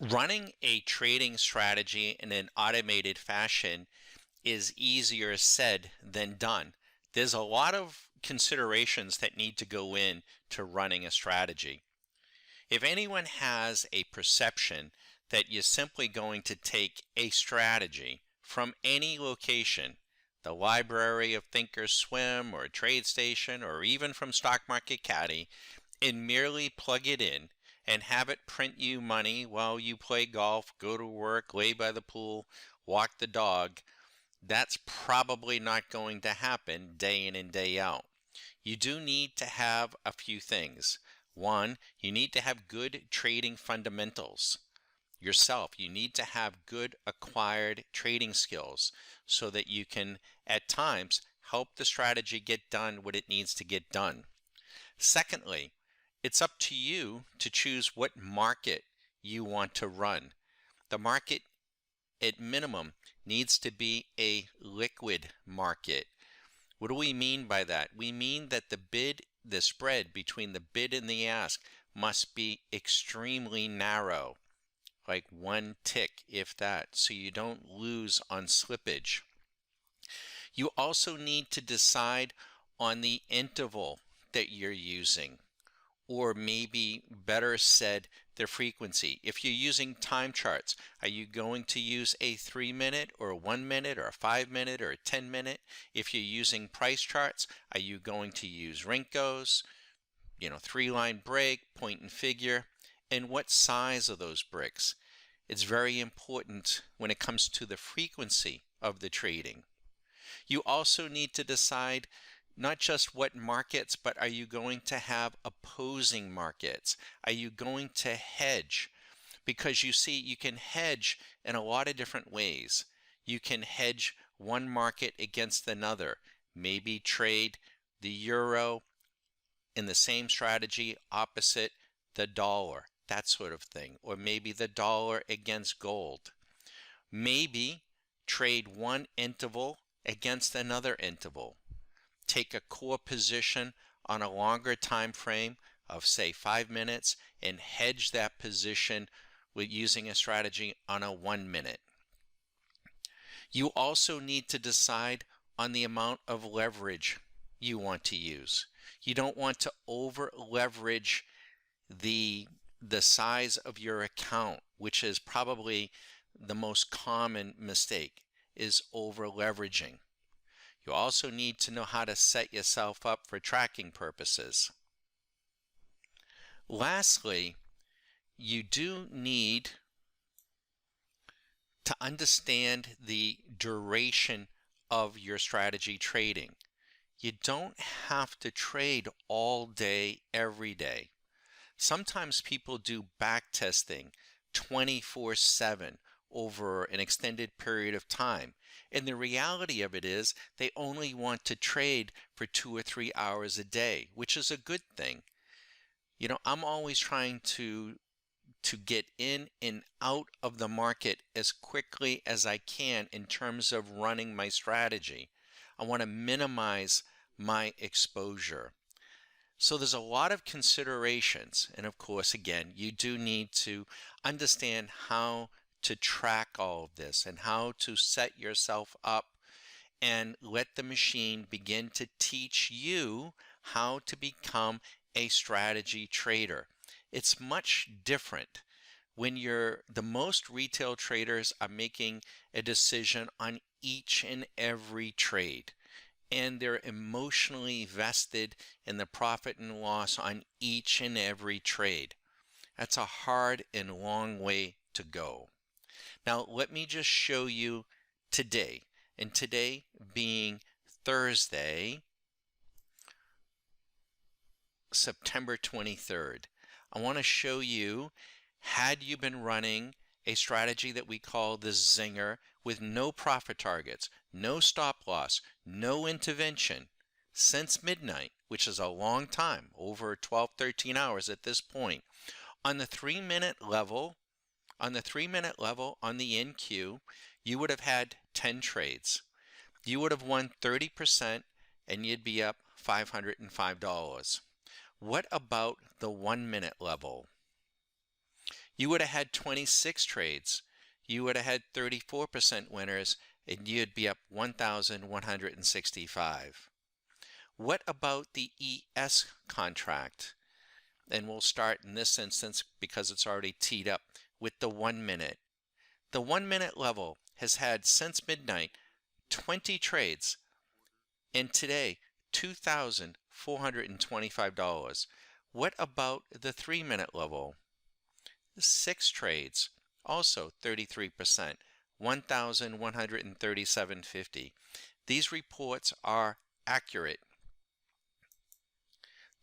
Running a trading strategy in an automated fashion is easier said than done. There's a lot of considerations that need to go in to running a strategy. If anyone has a perception that you're simply going to take a strategy from any location, the library of Thinkorswim or a TradeStation or even from Stock Market Caddy, and merely plug it in and have it print you money while you play golf, go to work, lay by the pool, walk the dog, that's probably not going to happen day in and day out. You do need to have a few things. One, you need to have good trading fundamentals. Yourself, you need to have good acquired trading skills so that you can, at times, help the strategy get done what it needs to get done. Secondly, it's up to you to choose what market you want to run. The market, at minimum, needs to be a liquid market. What do we mean by that? We mean that the spread between the bid and the ask must be extremely narrow, like one tick, if that, so you don't lose on slippage. You also need to decide on the interval that you're using, or maybe better said, the frequency. If you're using time charts, are you going to use a 3-minute or a 1-minute or a 5-minute or a 10-minute? If you're using price charts, are you going to use Rinkos, 3-line break, point and figure, and what size are those bricks? It's very important when it comes to the frequency of the trading. You also need to decide not just what markets, but are you going to have opposing markets? Are you going to hedge? Because you see, you can hedge in a lot of different ways. You can hedge one market against another. Maybe trade the euro in the same strategy opposite the dollar, that sort of thing. Or maybe the dollar against gold. Maybe trade one interval against another interval. Take a core position on a longer time frame of say 5 minutes and hedge that position with using a strategy on a 1 minute. You also need to decide on the amount of leverage you want to use. You don't want to over leverage the size of your account, which is probably the most common mistake, is over leveraging. You also need to know how to set yourself up for tracking purposes. Lastly, you do need to understand the duration of your strategy trading. You don't have to trade all day, every day. Sometimes people do back testing 24/7 over an extended period of time. And the reality of it is they only want to trade for 2 or 3 hours a day, which is a good thing. I'm always trying to get in and out of the market as quickly as I can in terms of running my strategy. I want to minimize my exposure. So there's a lot of considerations. And of course, again, you do need to understand how to track all of this and how to set yourself up and let the machine begin to teach you how to become a strategy trader. It's much different when most retail traders are making a decision on each and every trade, and they're emotionally vested in the profit and loss on each and every trade. That's a hard and long way to go. Now, let me just show you today, and today being Thursday, September 23rd. I want to show you, had you been running a strategy that we call the Zinger with no profit targets, no stop loss, no intervention since midnight, which is a long time, over 12, 13 hours at this point. On the 3-minute level, on the NQ, you would have had 10 trades. You would have won 30% and you'd be up $505. What about the 1-minute level? You would have had 26 trades. You would have had 34% winners, and you'd be up 1,165. What about the ES contract? And we'll start in this instance, because it's already teed up, with the 1 minute. The 1 minute level has had since midnight 20 trades, and today $2,425. What about the 3 minute level? 6 trades, also 33%, 1,137.50. These reports are accurate.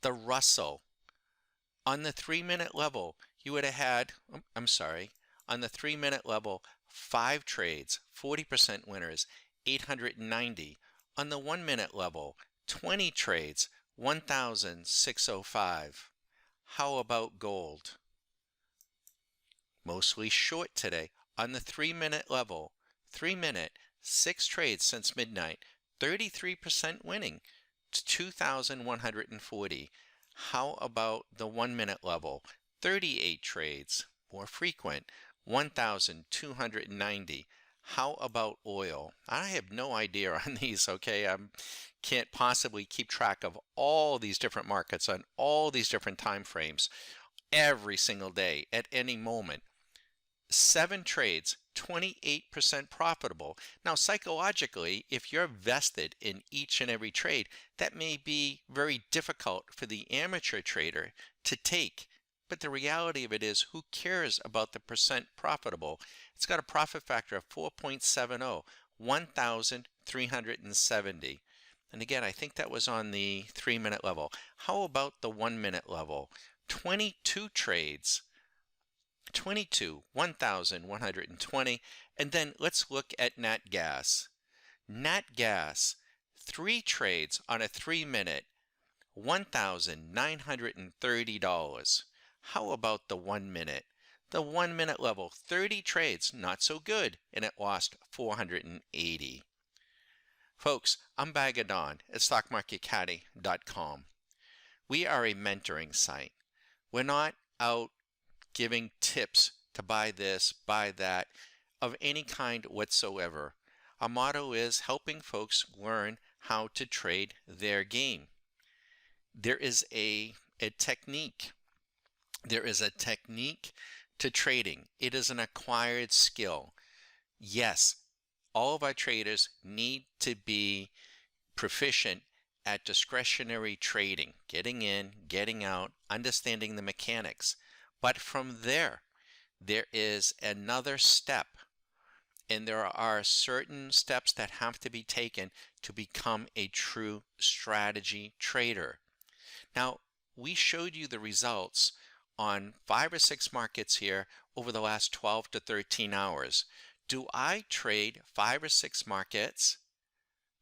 The Russell, on the 3 minute level, you would have had, on the 3 minute level, 5 trades, 40% winners, 890. On the 1 minute level, 20 trades, 1,605. How about gold? Mostly short today. On the 3 minute level, 3 minute, 6 trades since midnight, 33% winning, 2,140. How about the 1 minute level? 38 trades, more frequent, 1,290. How about oil? I have no idea on these, okay? I can't possibly keep track of all these different markets on all these different time frames every single day at any moment. 7 trades, 28% profitable. Now, psychologically, if you're vested in each and every trade, that may be very difficult for the amateur trader to take. But the reality of it is, who cares about the percent profitable? It's got a profit factor of 4.70, 1,370. And again, I think that was on the 3 minute level. How about the 1 minute level? 22 trades. 22, 1,120. And then let's look at Nat Gas. Nat Gas, 3 trades on a 3 minute, $1,930. How about the 1 minute? The 1 minute level, 30 trades, not so good, and it lost 480. Folks, I'm Bagadon at StockMarketCaddy.com. We are a mentoring site. We're not out giving tips to buy this, buy that, of any kind whatsoever. Our motto is helping folks learn how to trade their game. There is a technique. There is a technique to trading. It is an acquired skill. Yes, all of our traders need to be proficient at discretionary trading, getting in, getting out, understanding the mechanics. But from there is another step, and there are certain steps that have to be taken to become a true strategy trader. Now, we showed you the results on 5 or 6 markets here over the last 12 to 13 hours. Do I trade 5 or 6 markets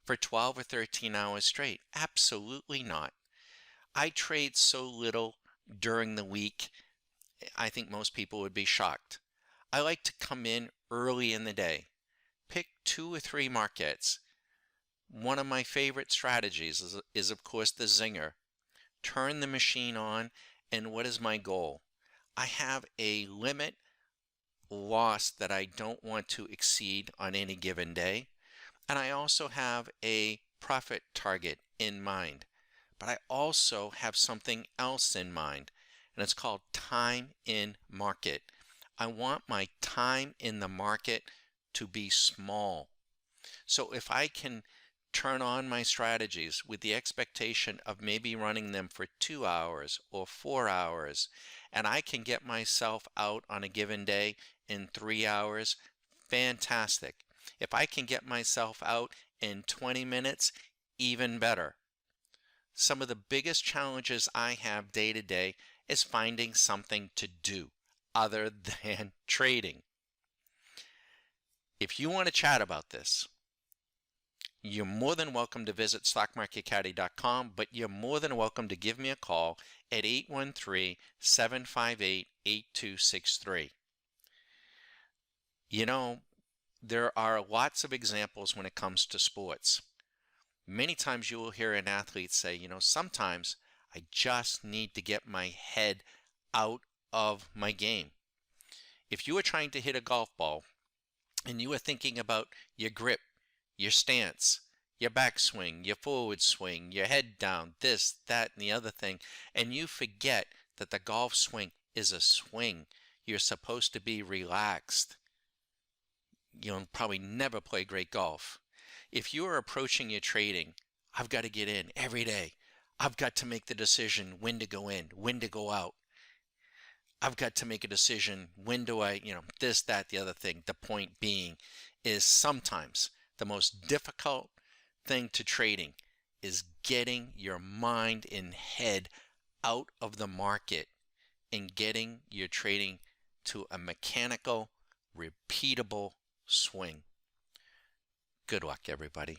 for 12 or 13 hours straight? Absolutely not. I trade so little during the week, I think most people would be shocked. I like to come in early in the day, pick 2 or 3 markets. One of my favorite strategies is of course the zinger. Turn the machine on, and what is my goal? I have a limit loss that I don't want to exceed on any given day, and I also have a profit target in mind. But I also have something else in mind, and it's called time in market. I want my time in the market to be small. So if I can turn on my strategies with the expectation of maybe running them for 2 hours or 4 hours, and I can get myself out on a given day in 3 hours, fantastic. If I can get myself out in 20 minutes, even better. Some of the biggest challenges I have day to day is finding something to do other than trading. If you want to chat about this, you're more than welcome to visit StockMarketCaddy.com, but you're more than welcome to give me a call at 813-758-8263. You know, there are lots of examples when it comes to sports. Many times you will hear an athlete say, you know, sometimes I just need to get my head out of my game. If you are trying to hit a golf ball and you are thinking about your grip, your stance, your backswing, your forward swing, your head down, this, that, and the other thing, and you forget that the golf swing is a swing, you're supposed to be relaxed, you'll probably never play great golf. If you are approaching your trading, I've got to get in every day. I've got to make the decision when to go in, when to go out. I've got to make a decision. When do I, this, that, the other thing. The point being is sometimes the most difficult thing to trading is getting your mind and head out of the market and getting your trading to a mechanical, repeatable swing. Good luck, everybody.